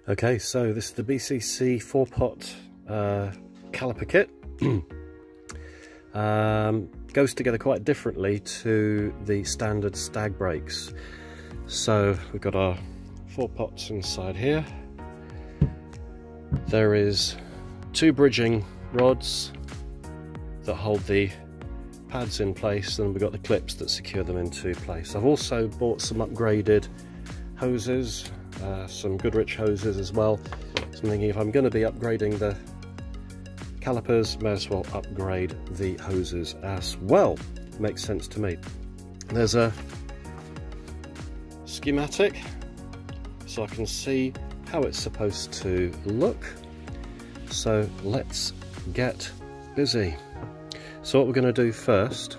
Okay, so this is the BCC 4-pot caliper kit. Goes together quite differently to the standard Stag brakes. So we've got our 4 pots inside here. There is 2 bridging rods that hold the pads in place, and we've got the clips that secure them into place. I've also bought some upgraded hoses, some Goodrich hoses as well. So I'm thinking if I'm going to be upgrading the calipers, may as well upgrade the hoses as well. Makes sense to me. There's a schematic so I can see how it's supposed to look. So let's get busy. So what we're going to do first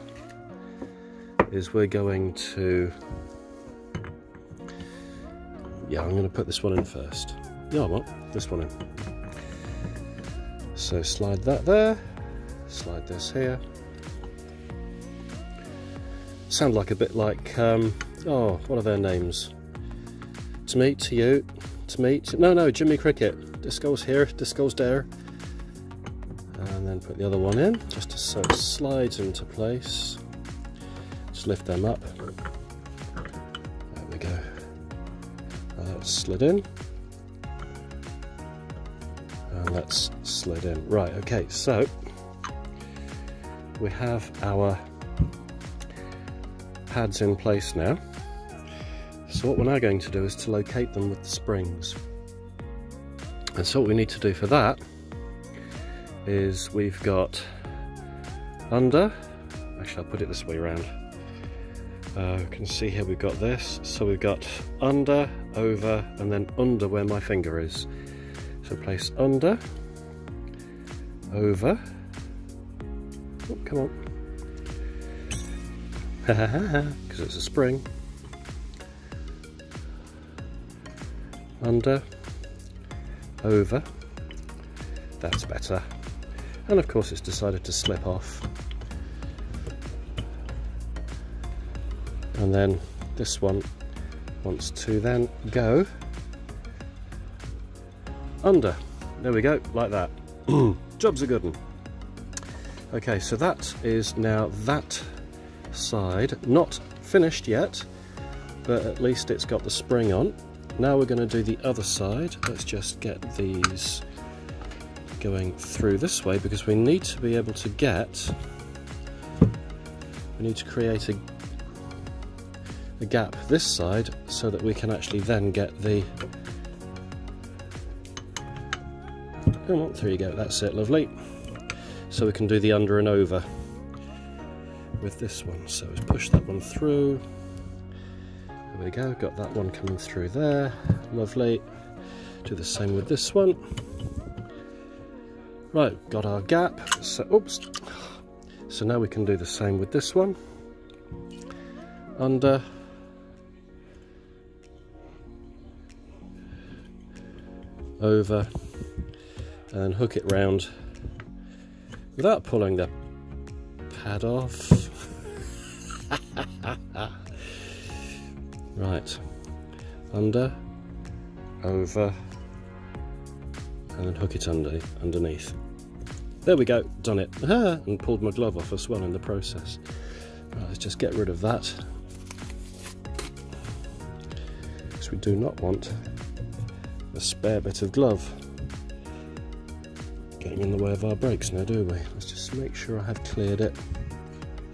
is we're going to, I'm going to put this one in first. No, I'm not. This one in. So slide that there, slide this here. Sound like a bit like, oh, what are their names? To meet, to you, to meet. No, Jimmy Cricket. Disco's here, Disco's there. And then put the other one in, just so it slides into place. Just lift them up. There we go. That's slid in. And that's slid in. Right, okay, so we have our pads in place now. So what we're now going to do is to locate them with the springs. And so what we need to do for that is we've got under, actually I'll put it this way around. You can see here we've got this, so we've got under, over, and then under where my finger is. So place under, over, oh, come on, because it's a spring, under, over, that's better, and of course it's decided to slip off, and then this one wants to then go under. There we go, like that. Job's a good one. Okay, so that is now that side, not finished yet, but at least it's got the spring on. Now we're going to do the other side. Let's just get these going through this way, because we need to be able to get, we need to create a gap this side so that we can actually then get the, oh, there you go, that's it, lovely. So we can do the under and over with this one. So let's push that one through. There we go, got that one coming through there, lovely. Do the same with this one. Right, got our gap, so, oops. So now we can do the same with this one. Under, over, and then hook it round without pulling the pad off. Right, under, over, and then hook it underneath. There we go, done it. And pulled my glove off as well in the process. Right, let's just get rid of that, because we do not want a spare bit of glove getting in the way of our brakes now, do we? Let's just make sure I have cleared it.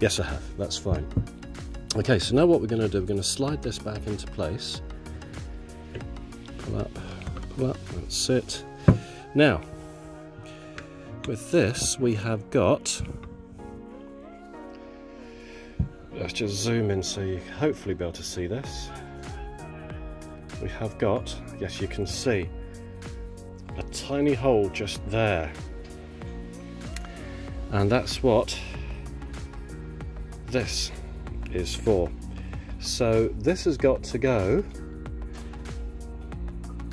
Yes, I have, that's fine. Okay, so now what we're going to do, we're going to slide this back into place. Pull up, that's it. Now, with this we have got, let's just zoom in so you hopefully be able to see this. We have got, yes, you can see a tiny hole just there, and that's what this is for. So this has got to go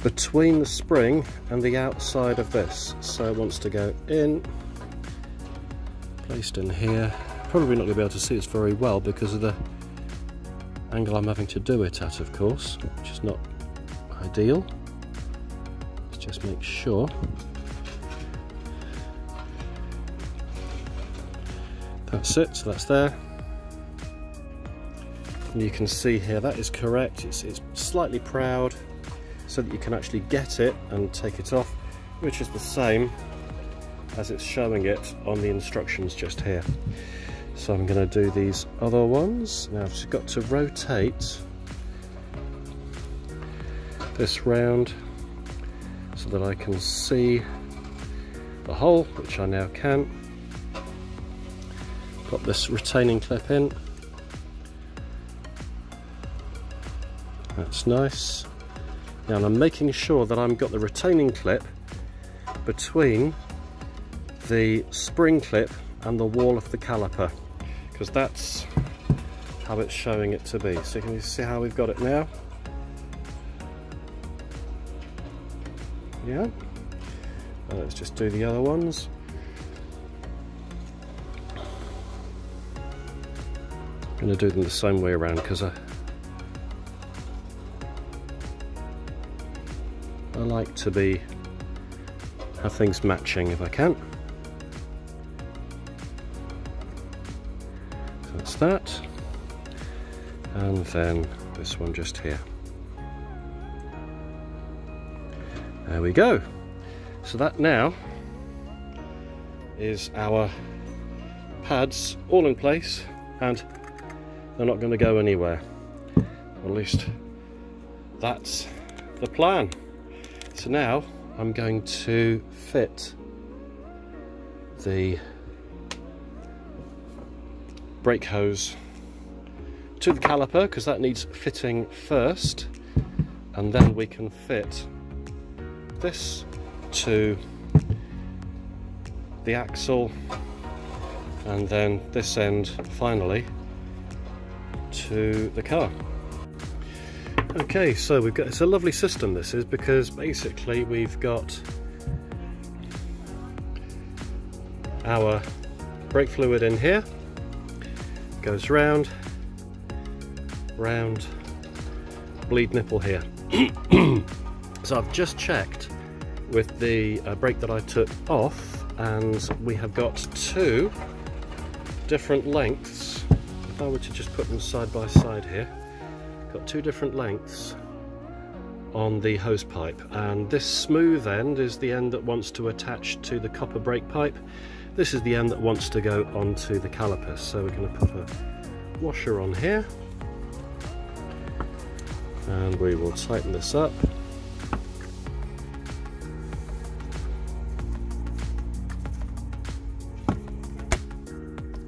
between the spring and the outside of this, so it wants to go in, placed in here. Probably not going to be able to see this very well because of the angle I'm having to do it at, of course, which is not ideal. just make sure. That's it, so that's there. And you can see here that is correct. It's slightly proud so that you can actually get it and take it off, which is the same as it's showing it on the instructions just here. So I'm going to do these other ones. Now I've just got to rotate this round so that I can see the hole, which I now can. Got this retaining clip in. That's nice. Now I'm making sure that I've got the retaining clip between the spring clip and the wall of the caliper, because that's how it's showing it to be. So can you see how we've got it now? Yeah. Let's just do the other ones. I'm going to do them the same way around because I like to have things matching if I can. So that's that, and then this one just here. There we go. So that now is our pads all in place, and they're not going to go anywhere. Or at least that's the plan. So now I'm going to fit the brake hose to the caliper, because that needs fitting first, and then we can fit this to the axle, and then this end finally to the car. Okay, so it's a lovely system this is, because basically we've got our brake fluid in here, goes round, bleed nipple here. So I've just checked with the brake that I took off, and we have got two different lengths. If I were to just put them side by side here, got two different lengths on the hose pipe, and this smooth end is the end that wants to attach to the copper brake pipe. This is the end that wants to go onto the caliper. So we're going to put a washer on here, and we will tighten this up.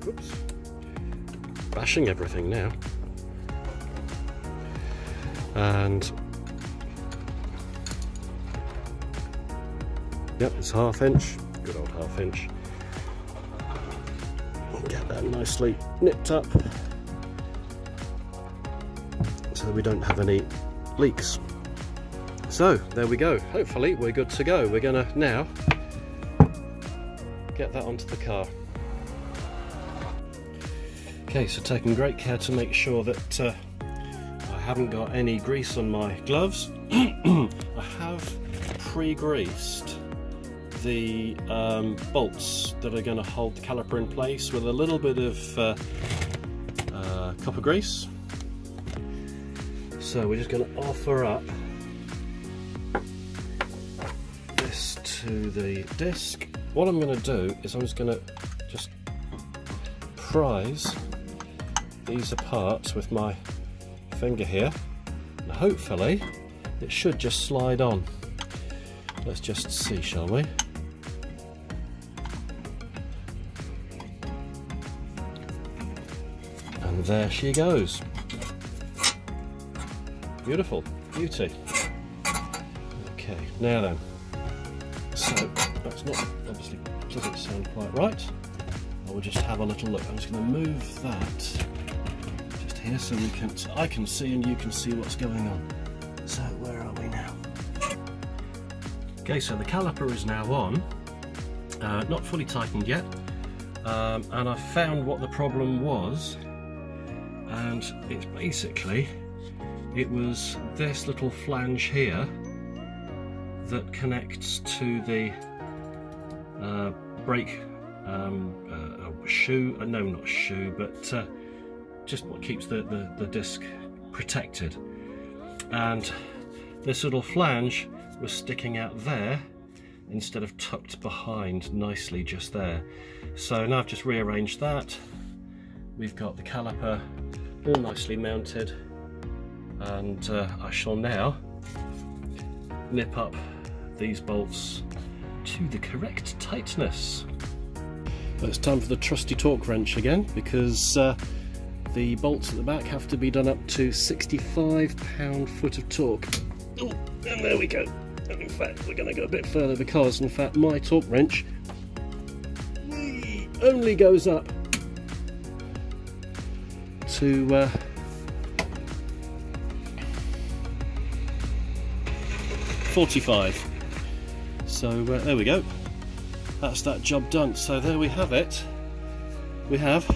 Oops, bashing everything now. And yep, it's 1/2 inch, good old 1/2 inch. Get that nicely nipped up so that we don't have any leaks. So there we go, hopefully we're good to go. We're gonna now get that onto the car. Okay, so taking great care to make sure that I haven't got any grease on my gloves. I have pre-greased the bolts that are going to hold the caliper in place with a little bit of copper grease. So we're just going to offer up this to the disc. What I'm going to do is I'm just going to prise these apart with my finger here, and hopefully it should just slide on. Let's just see, shall we? And there she goes. Beautiful, beauty. Okay, now then, so that's not, obviously doesn't sound quite right. I will just have a little look. I'm just going to move that here so I can see and you can see what's going on. So where are we now? Okay, so the caliper is now on, not fully tightened yet, and I found what the problem was, and it's basically, it was this little flange here that connects to the brake shoe, no, not shoe, but just what keeps the disc protected. And this little flange was sticking out there instead of tucked behind nicely just there. So now I've just rearranged that. We've got the caliper all nicely mounted, and I shall now nip up these bolts to the correct tightness. But it's time for the trusty torque wrench again, because the bolts at the back have to be done up to 65 pound-foot of torque. Oh, and there we go. And in fact, we're going to go a bit further, because in fact my torque wrench only goes up to 45. So there we go. That's that job done. So there we have it. We have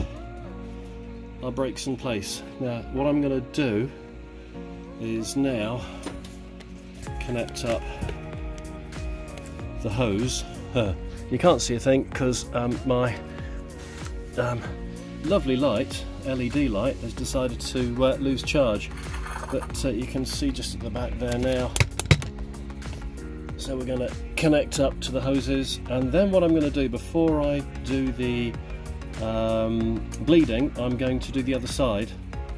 our brakes in place. Now what I'm going to do is now connect up the hose. You can't see a thing because my lovely light, LED light, has decided to lose charge, but you can see just at the back there now. So we're going to connect up to the hoses, and then what I'm going to do before I do the bleeding, I'm going to do the other side,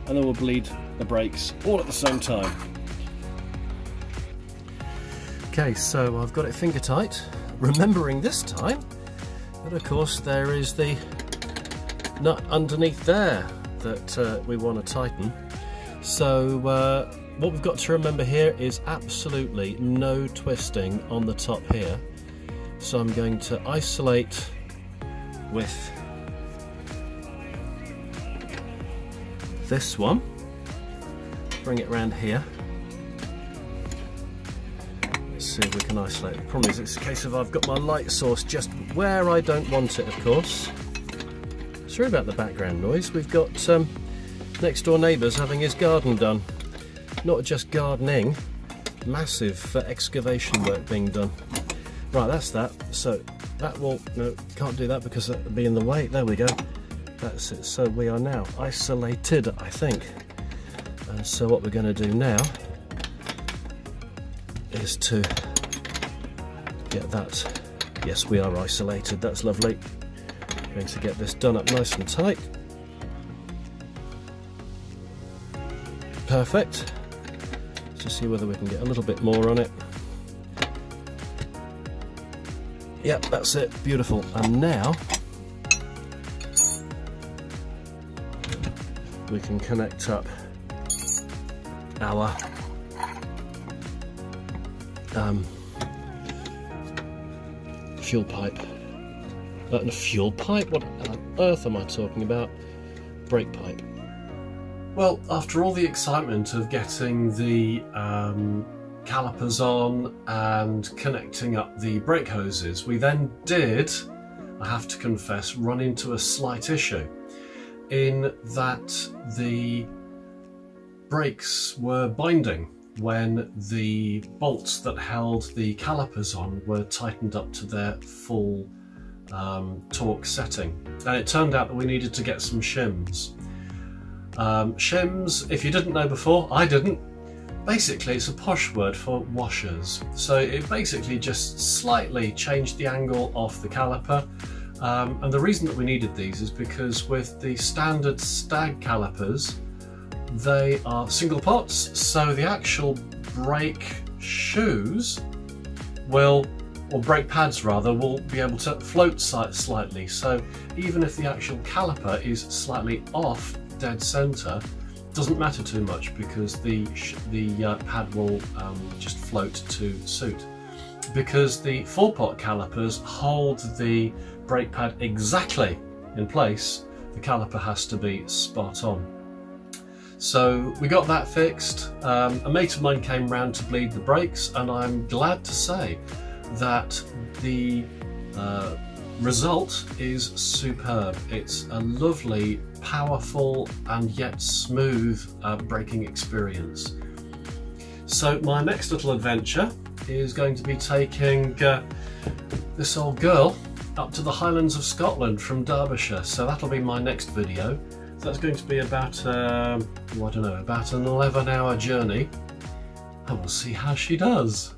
and then we'll bleed the brakes all at the same time. Okay, so I've got it finger tight, remembering this time that of course there is the nut underneath there that we want to tighten. So what we've got to remember here is absolutely no twisting on the top here. So I'm going to isolate with this one, bring it around here. Let's see if we can isolate. The problem is it's a case of I've got my light source just where I don't want it, of course. Sorry about the background noise. We've got next door neighbours having his garden done. Not just gardening, massive excavation work being done. Right, that's that. So that will, no, can't do that because that would be in the way. There we go. That's it. So we are now isolated, I think. And so what we're going to do now is to get that. Yes, we are isolated. That's lovely. Going to get this done up nice and tight. Perfect. Let's just see whether we can get a little bit more on it. Yep, that's it. Beautiful. And now we can connect up our fuel pipe. A fuel pipe? What on earth am I talking about? Brake pipe. Well, after all the excitement of getting the calipers on and connecting up the brake hoses, we then did, I have to confess, run into a slight issue in that the brakes were binding when the bolts that held the calipers on were tightened up to their full torque setting. And it turned out that we needed to get some shims. Shims, if you didn't know before, I didn't, basically it's a posh word for washers. So it basically just slightly changed the angle of the caliper. And the reason that we needed these is because with the standard Stag calipers, they are single pots, so the actual brake shoes will, or brake pads rather, will be able to float slightly. So even if the actual caliper is slightly off dead center, doesn't matter too much because the pad will just float to suit. Because the 4-pot calipers hold the brake pad exactly in place, the caliper has to be spot on. So we got that fixed. A mate of mine came round to bleed the brakes, and I'm glad to say that the result is superb. It's a lovely, powerful and yet smooth braking experience. So my next little adventure is going to be taking this old girl up to the Highlands of Scotland from Derbyshire, so that'll be my next video. So that's going to be about, I don't know, about an 11-hour journey, and we'll see how she does.